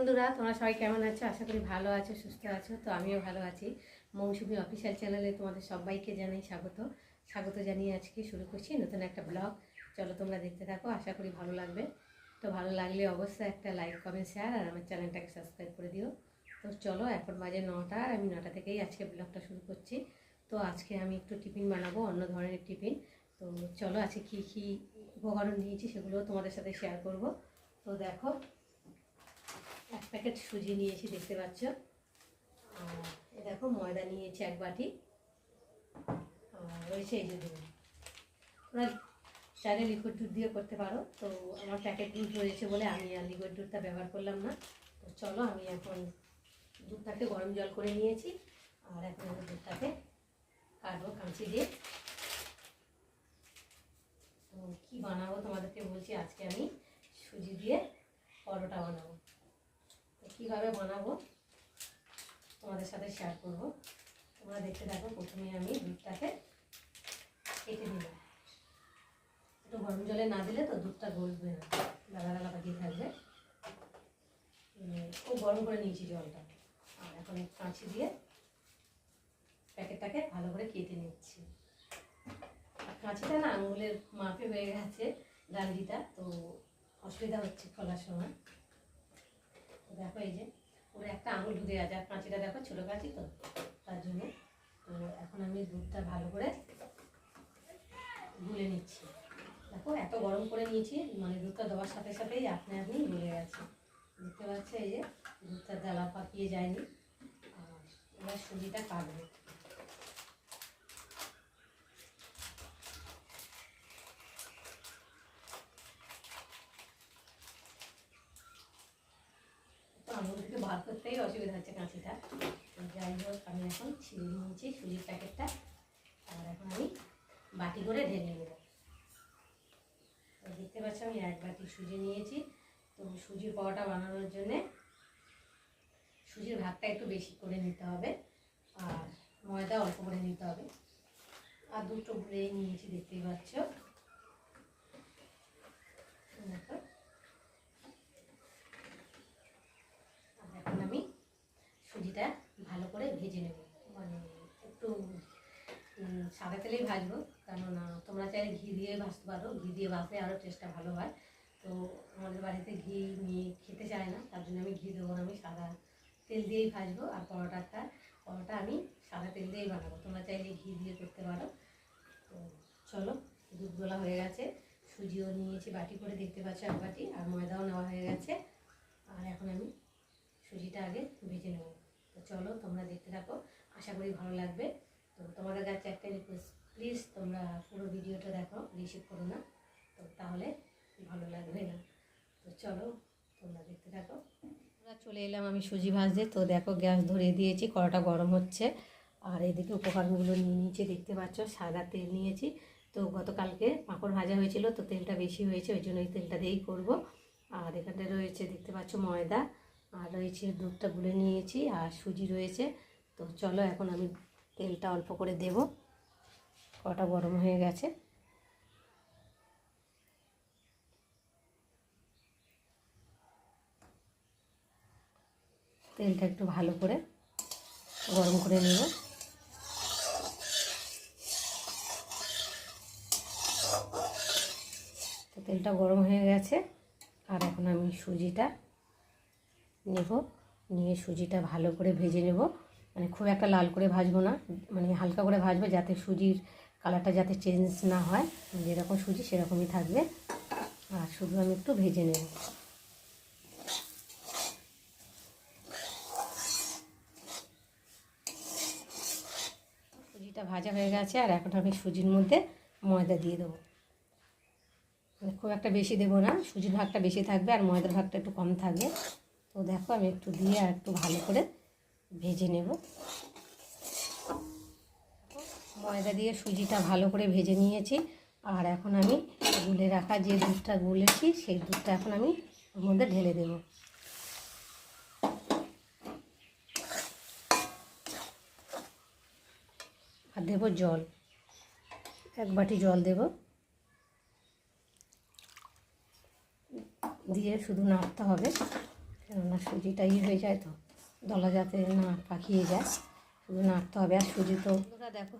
বন্ধুরা, তোমরা সবাই কেমন আছো? আশা করি ভালো আছো, সুস্থ আছো। তো আমিও ভালো আছি। মৌসুমি অফিসিয়াল চ্যানেলে তোমাদের সবাইকে জানাই স্বাগত জানিয়ে আজকে শুরু করছি নতুন একটা ব্লগ। চলো তোমরা দেখতে থাকো, আশা করি ভালো লাগবে। তো ভালো লাগলে অবশ্যই একটা লাইক, কমেন্ট, শেয়ার আর আমার চ্যানেলটাকে সাবস্ক্রাইব করে দিও। তো চলো, এখন বাজে 9টা, আমি 9টা থেকেই আজকে ব্লগটা শুরু করছি। তো আজকে আমি একটু টিফিন বানাবো, অন্য ধরনের টিফিন। তো চলো, আজকে কী উপকরণ নিয়েছি সেগুলো তোমাদের সাথে শেয়ার করব। তো দেখো, এক প্যাকেট সুজি নিয়েছি, দেখতে পাচ্ছ। আর দেখো, ময়দা নিয়েছি এক বাটি। আর রয়েছে এই যে দুধ। তোমরা চাইলে লিকুইড দুধ দিয়ে করতে পারো। তো আমার প্যাকেট দুধ রয়েছে বলে আমি আর লিকুইড দুধটা ব্যবহার করলাম না। তো চলো, আমি এখন দুধটাকে গরম জল করে নিয়েছি। আর এখন আমি দুধটাকে কাটবো কাঁচি দিয়ে। তো কী বানাবো তোমাদেরকে বলছি। আজকে আমি সুজি দিয়ে পরোটা বানাবো। তো কীভাবে বানাবো তোমাদের সাথে শেয়ার করবো, তোমরা দেখতে থাকো। প্রথমে আমি দুধটাকে কেটে নিলাম। একটু গরম জলে না দিলে তো দুধটা গলবে না, গালা গালা বাজিয়ে থাকবে। খুব গরম করে নিয়েছি জলটা। আর এখন কাঁচি দিয়ে প্যাকেটটাকে ভালো করে কেটে নিচ্ছি। আর কাঁচিটা না আঙুলের মাপে হয়ে গেছে ডান্ডিটা, তো অসুবিধা হচ্ছে খোলার সময়। তো দেখো, এই যে পুরো একটা আঙুল ঢুকে আছে। আর কাঁচিটা দেখো, ছোটো কাঁচি তো, তার জন্য। তো এখন আমি দুধটা ভালো করে গুলে নিচ্ছি। দেখো, এত গরম করে নিয়েছি, মানে দুধটা দেওয়ার সাথে সাথেই আপনি গুলে গেছে। দেখতে পাচ্ছি, এই যে দুধটা জ্বালা পাকিয়ে যায়নি। আর এবার সুজিটা কাটবো। তো আঙুল থেকে বার করতেই অসুবিধা হচ্ছে কাঁচিটা। যাই হোক, আমি এখন ছিঁড়ে নিয়েছি সুজির প্যাকেটটা। আর এখন আমি বাটি করে ঢেলে নেব। দেখতে পাচ্ছ, আমি এক বাটি সুজি নিয়েছি। তো সুজির পরোটা বানানোর জন্যে সুজির ভাগটা একটু বেশি করে নিতে হবে, আর ময়দা অল্প করে নিতে হবে। আর দুটো গুলেই নিয়েছি, দেখতেই পাচ্ছ। এখন আমি সুজিটা ভালো করে ভেজে নেব, মানে একটু সাদা তেলেই ভাজবো। কেননা তোমরা চাইলে ঘি দিয়ে ভাজতে পারো, ঘি দিয়ে ভাজলে আরও টেস্টটা ভালো হয়। তো আমাদের বাড়িতে ঘি নিয়ে খেতে চায় না, তার জন্য আমি ঘি দেবো না, আমি সাদা তেল দিয়েই ভাজবো। আর পরোটা আমি সাদা তেল দিয়েই বানাবো, তোমরা চাইলে ঘি দিয়ে করতে পারো। তো চলো, দুধ গোলা হয়ে গেছে, সুজিও নিয়েছি বাটি করে, দেখতে পাচ্ছ এক বাটি, আর ময়দাও নেওয়া হয়ে গেছে। আর এখন আমি সুজিটা আগে ভেজে নেব। তো চলো, তোমরা দেখতে থাকো, আশা করি ভালো লাগবে। তো তোমাদের কাছে একটা রিকোয়েস্ট, প্লিজ তোমরা পুরো ভিডিওটা দেখো, রিসিভ করো না, তো তাহলে ভালো লাগবে না। তো চলো, তোমরা দেখতে থাকো। আমরা চলে এলাম আমি সুজি ভাজতে। তো দেখো, গ্যাস ধরিয়ে দিয়েছি, কড়াটা গরম হচ্ছে। আর এদিকে উপকরণগুলো নিয়ে নিয়েছি, দেখতে পাচ্ছ। সাদা তেল নিয়েছি। তো গতকালকে পাঁপড় ভাজা হয়েছিল, তো তেলটা বেশি হয়েছে, ওই জন্য এই তেলটা দিয়েই করবো। আর এখানটা রয়েছে, দেখতে পাচ্ছ, ময়দা। আর রয়েছে দুধটা গুলে নিয়েছি, আর সুজি রয়েছে। তো চলো, এখন আমি তেলটা অল্প করে দেব। কড়াটা গরম হয়ে গেছে। তেলটা একটু ভালো করে গরম করে নেব। তো তেলটা গরম হয়ে গেছে। আর এখন আমি সুজিটা নেব, নিয়ে সুজিটা ভালো করে ভেজে নেব। মানে খুব একটা লাল করে ভাজবো না, মানে হালকা করে ভাজবো, যাতে সুজির কালারটা যাতে চেঞ্জ না হয়, যেরকম সুজি সেরকমই থাকবে। আর শুধু আমি একটু ভেজে নেব। সুজিটা ভাজা হয়ে গেছে। আর এখন আমি সুজির মধ্যে ময়দা দিয়ে দেবো। মানে খুব একটা বেশি দেবো না, সুজির ভাগটা বেশি থাকবে আর ময়দার ভাগটা একটু কম থাকবে। তো দেখো, আমি একটু দিয়ে আর একটু ভালো করে ভেজে নেব। ময়দা দিয়ে সুজিটা ভালো করে ভেজে নিয়েছি। আর এখন আমি গুলে রাখা যে দুধটা গুলেছি, সেই দুধটা এখন আমি ওর মধ্যে ঢেলে দেব। আর দেবো জল, এক বাটি জল দেব। দিয়ে শুধু নাড়তে হবে, কেননা সুজিটা হয়ে যায় তো, দলা যাতে না পাকিয়ে যায়, শুধু নাড়তে হবে। আর সুজি তো দেখো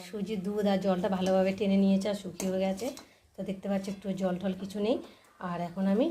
সুজির দুধ আর জলটা ভালোভাবে টেনে নিয়েছে আর শুকিয়ে গেছে, তো দেখতে পাচ্ছি একটু জল টল কিছু নেই। আর এখন আমি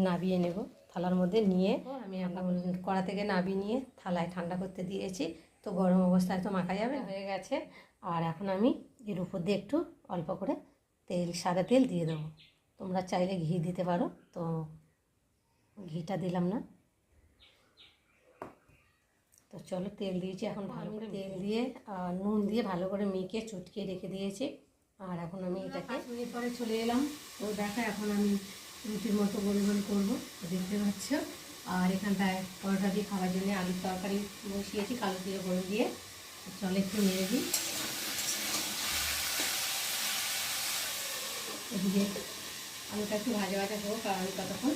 নাবিয়ে নেব থালার মধ্যে নিয়ে। আমি এখন কড়া থেকে নাবিয়ে নিয়ে থালায় ঠান্ডা করতে দিয়েছি, তো গরম অবস্থায় তো মাখা যাবে, হয়ে গেছে। আর এখন আমি এর উপর দিয়ে একটু অল্প করে তেল, সাদা তেল দিয়ে দেবো। তোমরা চাইলে ঘি দিতে পারো, তো ঘিটা দিলাম না। তো চলো তেল দিয়েছি, এখন ভালো করে তেল দিয়ে নুন দিয়ে ভালো করে মেখে চটকে রেখে দিয়েছি। আর এখন আমি এটাকে 5 মিনিট পরে চলে এলাম। তো দেখো এখন আমি রুটির মতো গোল গোল করবো, দেখতে পাচ্ছ। আর এখানটায় পরোটা দিয়ে খাওয়ার জন্য আলুর তরকারি বসিয়েছি কালো দিয়ে গরম দিয়ে। চলে একটু নেড়ে দিই। এদিকে আলুটা একটু ভাজা ভাজা হোক, আর আমি ততক্ষণ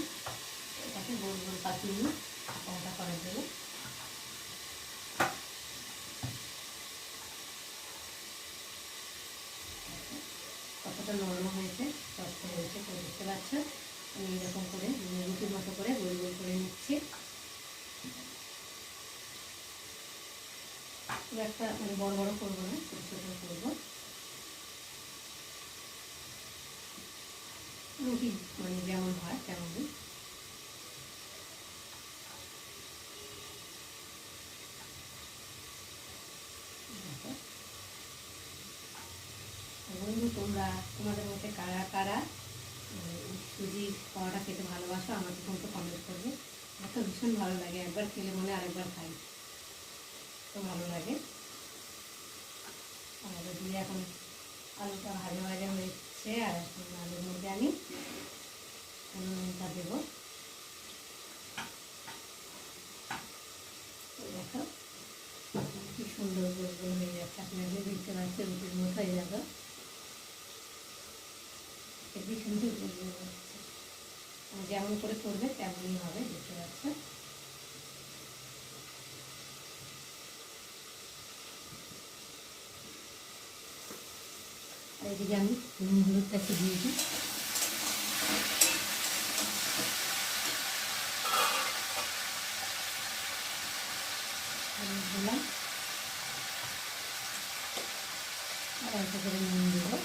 এটাকে গোল গোল পাতিয়ে নিই পরোটা করার জন্য। কতটা নরম হয়েছে, শক্ত হয়েছে, তো দেখতে পাচ্ছ। আমি এরকম করে রুটির মতো করে গোল গোল করে নিচ্ছি। খুব একটা মানে বড় বড় করবো না, ছোটো ছোটো করবো। রুটি মানে যেমন হয় তেমনই। বন্ধু, তোমাদের মধ্যে কারা কারা সুজির পরোটা খেতে ভালোবাসো আমাকে কিন্তু কমেন্ট করবে। আমার তো ভীষণ ভালো লাগে, একবার খেলে মনে আরেকবার খাই, তো ভালো লাগে। আর দিয়ে এখন আলুটা ভাজা ভাজা হয়েছে, আর এখন আলুর মধ্যে আমি নুনটা দেবো। দেখো কি সুন্দর গোল গোল হয়ে যাচ্ছে, আপনাদের দেখতে পাচ্ছেন রুটির মতো হয়ে যাবে, খুবই সুন্দর গোল গোল হচ্ছে। যেমন করে করবে তেমনই হবে, দেখতে পাচ্ছেন। আর এদিকে আমি নুন হলুদটা একটু দিয়েছি। দিলাম আর অল্প করে নুন দেবো,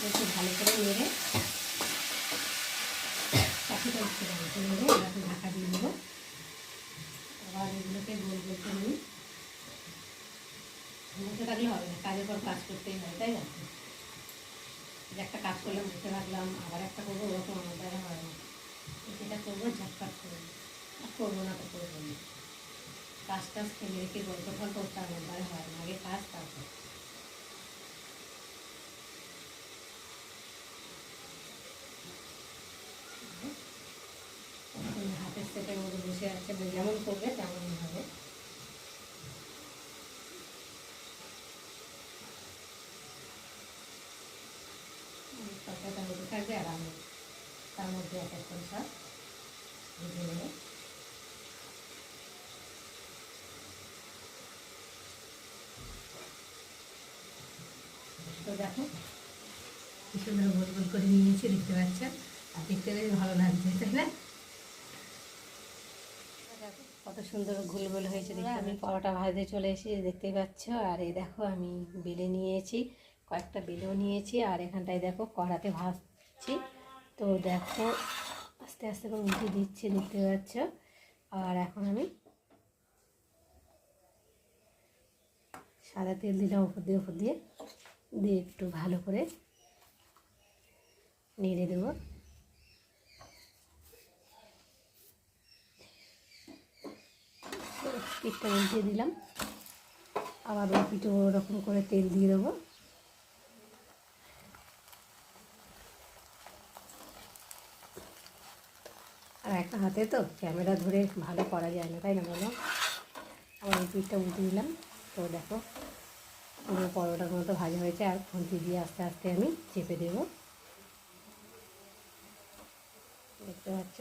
একটু ভালো করে নেড়ে পাখিটা একটু ভালো করে নেড়ে এরকম ঢাকা দিয়ে দেবো। আবার এগুলোকে গোল গোল করে নিই। বসে থাকলে হবে না, কাজের পর কাজ করতেই হয়, তাই না? একটা কাজ করলাম, বসে থাকলাম, আবার একটা করবো, ওরকম আমার দ্বারা হয় না। যেটা করবো ঝটপট করবো, আর করবো না তো করবো না। কাজ টাজ ফেলে রেখে গল্প ফল করতে আমার দ্বারা হয় না, আগে কাজ তারপর। হাতের সেটের মধ্যে বসে আছে, যেমন করবে তেমনই হবে। তরকারিটা হতে থাকবে আর আমি তার মধ্যে এক এক করে সব ভেজে নেব। তো দেখো কি সুন্দর গোল গোল করে নিয়েছি, দেখতে পাচ্ছেন। আর দেখতে বেশ ভালো লাগছে, তাই না? কত সুন্দর গোল গোল হয়েছে দেখতে। আমি পরোটা ভাজতে চলে এসেছি, দেখতেই পাচ্ছ। আর এই দেখো আমি বেলে নিয়েছি, কয়েকটা বেলেও নিয়েছি। আর এখানটায় দেখো কড়াতে ভাজছি, তো দেখো আস্তে আস্তে করে উল্টে দিচ্ছি, দেখতে পাচ্ছ। আর এখন আমি সাদা তেল দিলাম উপর দিয়ে দিয়ে একটু ভালো করে নেড়ে দেবো। পিঠটা উল্টে দিলাম, আবার ওই পিঠে ওরকম করে তেল দিয়ে দেবো। আর একটা হাতে তো ক্যামেরা ধরে ভালো করা যায় না, তাই না বলো? আবার ওই পিঠটা উল্টে দিলাম, তো দেখো পুরো পরোটার মতো ভাজা হয়েছে। আর খুন্তি দিয়ে আস্তে আস্তে আমি চেপে দেবো, দেখতে পাচ্ছ।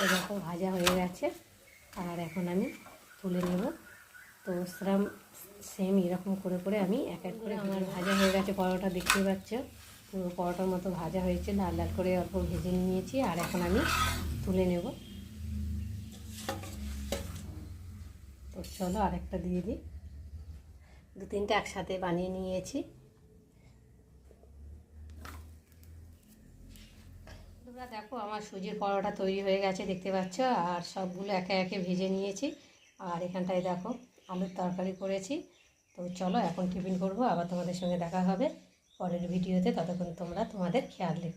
তো দেখো ভাজা হয়ে গেছে, আর এখন আমি তুলে নেব। তো সেম এরকম করে করে আমি এক এক করে আমার ভাজা হয়ে গেছে পরোটা, দেখতেই পাচ্ছ পুরো পরোটার মতো ভাজা হয়েছে, লাল লাল করে অল্প ভেজে নিয়েছি। আর এখন আমি তুলে নেব। তো চলো আরেকটা দিয়ে দিই। 2-3টে একসাথে বানিয়ে নিয়েছি। তোমরা দেখো আমার সুজির পরোটা তৈরি হয়ে গেছে, দেখতে পাচ্ছ। আর সবগুলো একে একে ভেজে নিয়েছি। আর এখানটায় দেখো আলুর তরকারি করেছি। তো চলো এখন টিফিন করবো, আবার তোমাদের সঙ্গে দেখা হবে পরের ভিডিওতে। ততক্ষণ তোমরা তোমাদের খেয়াল রেখো।